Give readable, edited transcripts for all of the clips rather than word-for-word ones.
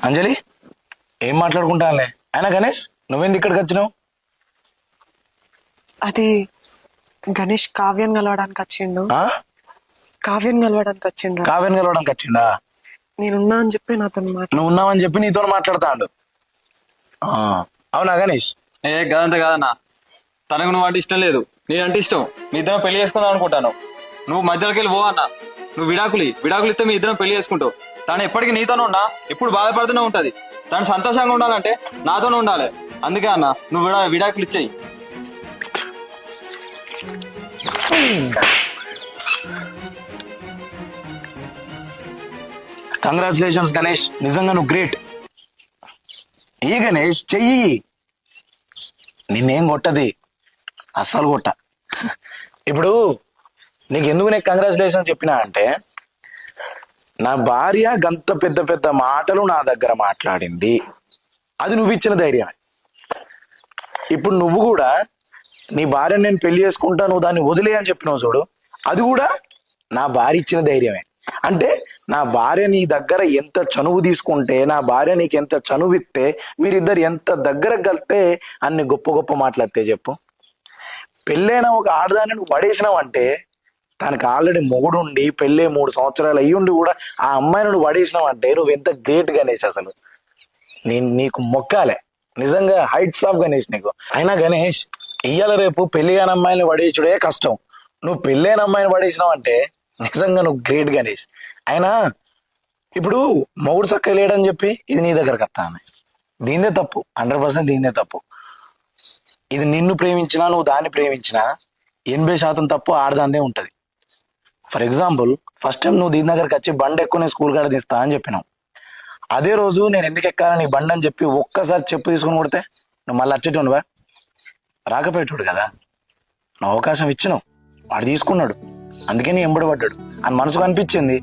అంజలి ఏం మాట్లాడుకుంటానులే. అయినా గణేష్ నువ్వేంది ఇక్కడికి వచ్చినావు? అది గణేష్ కావ్యం కలవడానికి వచ్చిండు. ఆ? కావ్యం కలవడానికి వచ్చిండు. కావ్యం కలవడానికి వచ్చిండా? నేనున్నా అని చెప్పి నాతో నువ్వు ఉన్నావని చెప్పి నీతో మాట్లాడతాడు. అవునా గణేష్? గదంతా కాదన్నా, తనకు నువ్వు అంటే ఇష్టం లేదు, నేనంటే ఇష్టం. మీ ఇద్దరం పెళ్లి చేసుకుందాం అనుకుంటాను. నువ్వు మధ్యలోకి వెళ్ళి పో అన్న. నువ్వు విడాకులు ఇస్తే మీ ఇద్దరం పెళ్లి చేసుకుంటావు. తను ఎప్పటికీ నీతోనే ఉన్నా, ఎప్పుడు బాధపడుతూనే ఉంటది. తను సంతోషంగా ఉండాలంటే నాతోనే ఉండాలి. అందుకే అన్న, నువ్వు విడాకులు ఇచ్చేయి. కంగ్రాచులేషన్స్ గణేష్, నిజంగా నువ్వు గ్రేట్. ఏ గణేష్ చెయ్యి, నిన్నేం కొట్టది, అస్సలు కొట్ట. ఇప్పుడు నీకు ఎందుకు నేను కంగ్రాచులేషన్స్ చెప్పినా అంటే, నా భార్య గంత పెద్ద పెద్ద మాటలు నా దగ్గర మాట్లాడింది, అది నువ్వు ఇచ్చిన ధైర్యమే. ఇప్పుడు నువ్వు కూడా నీ భార్యను నేను పెళ్లి చేసుకుంటా, నువ్వు దాన్ని వదిలే అని చెప్పినావు చూడు, అది కూడా నా భార్య ఇచ్చిన ధైర్యమే. అంటే నా భార్య నీ దగ్గర ఎంత చనువు తీసుకుంటే, నా భార్య నీకు ఎంత చనువిస్తే, మీరిద్దరు ఎంత దగ్గర కలితే అన్ని గొప్ప గొప్ప మాట్లాడితే చెప్పు. పెళ్ళైన ఒక ఆడదాన్ని నువ్వు పడేసినావు అంటే, తనకి ఆల్రెడీ మొగుడుండి పెళ్ళే 3 సంవత్సరాలు అయ్యుండి కూడా ఆ అమ్మాయిని నువ్వు పడేసినావు అంటే నువ్వు ఎంత గ్రేట్ గణేష్. అసలు నీకు మొక్కాలే నిజంగా, హైట్స్ ఆఫ్ గణేష్ నీకు. అయినా గణేష్, ఇయ్యాల రేపు పెళ్లి కాని అమ్మాయిని పడేసుడే కష్టం, నువ్వు పెళ్ళైన అమ్మాయిని పడేసినావు అంటే నిజంగా నువ్వు గ్రేట్ గణేష్. అయినా ఇప్పుడు మొగుడు చక్క లేడని చెప్పి ఇది నీ దగ్గరకు వస్తాను, దీందే తప్పు, 100% దీందే తప్పు. ఇది నిన్ను ప్రేమించినా నువ్వు దాన్ని ప్రేమించినా 80% తప్పు ఆడదాందే ఉంటది. ఫర్ ఎగ్జాంపుల్, ఫస్ట్ టైం నువ్వు దీని దగ్గరకు వచ్చి బండి ఎక్కువ నేను స్కూల్ కాడ తీస్తా అని చెప్పినావు. అదే రోజు నేను ఎందుకు ఎక్కాలా నీ బండి అని చెప్పి ఒక్కసారి చెప్పు తీసుకుని కొడితే నువ్వు మళ్ళీ వచ్చేటోనువా? రాకపోయేటోడు కదా. నువ్వు అవకాశం ఇచ్చినావు, వాడు తీసుకున్నాడు, అందుకే నీ ఎంబడి పడ్డాడు. అని మనసుకు అనిపించింది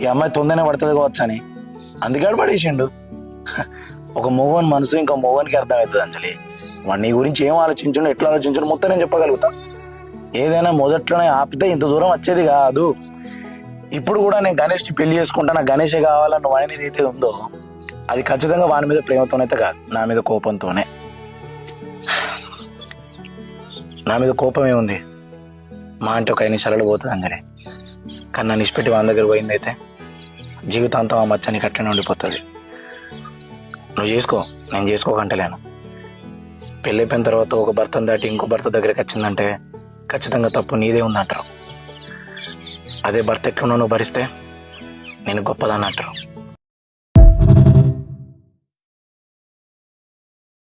ఈ అమ్మాయి తొందరనే పడుతుంది కావచ్చు అని, అందుకే వాడు పడేసిండు. ఒక మోహన్ మనసు ఇంకా మోహన్కి అర్థమవుతుంది అంజలి. వాడు నీ గురించి ఏం ఆలోచించండు, ఎట్లా ఆలోచించండు మొత్తం నేను చెప్పగలుగుతా. ఏదైనా మొదట్లోనే ఆపితే ఇంత దూరం వచ్చేది కాదు. ఇప్పుడు కూడా నేను గణేష్ని పెళ్లి చేసుకుంటా, నాకు గణేషే కావాలని నువ్వు అనేది అయితే ఉందో, అది ఖచ్చితంగా వాని మీద ప్రేమతోనైతే కాదు, నా మీద కోపంతోనే. నా మీద కోపం ఏముంది, మా అంటే ఒక 5 నిమిషాలలో పోతుంది అంజలి. కానీ నన్ను ఇష్టపెట్టి వాని దగ్గర పోయిందైతే జీవితాంతం ఆ మచ్చని కట్టనే ఉండిపోతుంది. నువ్వు చేసుకో, నేను చేసుకోకంటలేను. పెళ్ళైపోయిన తర్వాత ఒక భర్తను దాటి ఇంకో భర్త దగ్గరికి వచ్చిందంటే ఖచ్చితంగా తప్పు నీదే ఉందంటారు. అదే భర్త ఎట్లున్నా నువ్వు భరిస్తే నేను గొప్పదాన్ని అంటారు.